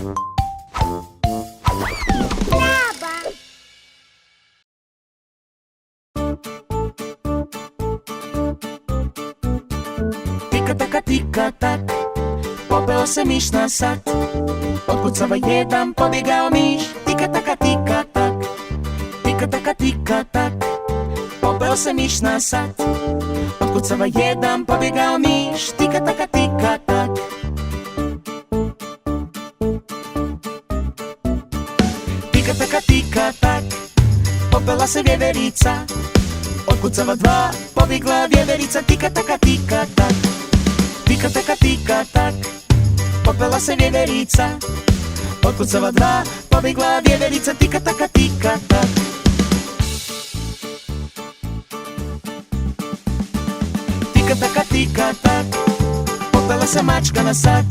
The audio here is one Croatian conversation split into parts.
Kraba. Tika taka tika tak, popeo se miš na sat. Otkucava jedan, pobjegao miš. Tika taka tika tak, tika taka tika tak, popeo se miš na sat. Otkucava jedan, pobjegao miš. Tika taka tika tak. Tika taka tika tak, popela se vjeverica. Otkucava dva, pobjegla vjeverica. Tika taka tika tak, tika taka tika tak, popela se vjeverica. Otkucava dva, pobjegla vjeverica. Tika taka tika tak. Tika taka tika tak, popela se mačka na sat.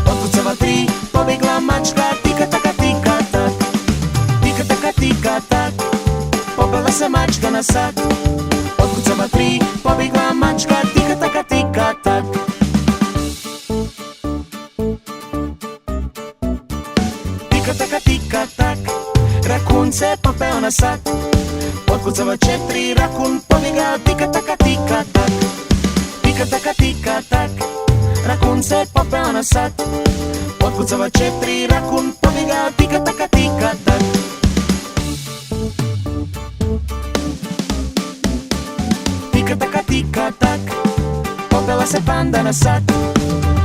Otkucava tri, pobjegla mačka. Tika taka tika tak, tika taka tika tak, popela se mačka na sat. Otkucava tri, pobjegla mačka. Tika taka tika tak. Tika taka tika tak, rakun se popeo na sat. Otkucava četiri, rakun pobjegao. Tika taka tika tak, tika taka tika tak, rakun se popeo na sat. Otkucava četiri, rakun pobjegao. Tika taka tika tak. Tika taka tika tak, popela se panda na sat.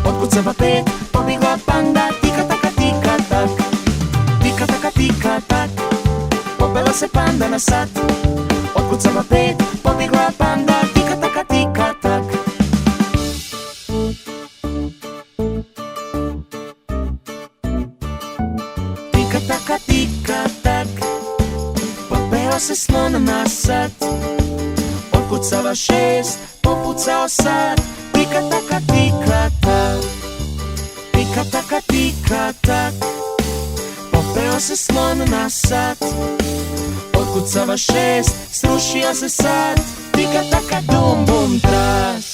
Otkucava pet, pobjegla panda. Tika taka tika tak, tika taka tika tak, popela se panda na sat. Otkucava pet, pobjegla panda. Tika taka tika tak. Tika taka tika tak, popeo se slon na sat. Otkucava šest, popucao sat. Tika taka tika tak, tika taka tika tak, popeo se slon na sat. Otkucava šest, srušio se sat. Tika taka dum bum tras.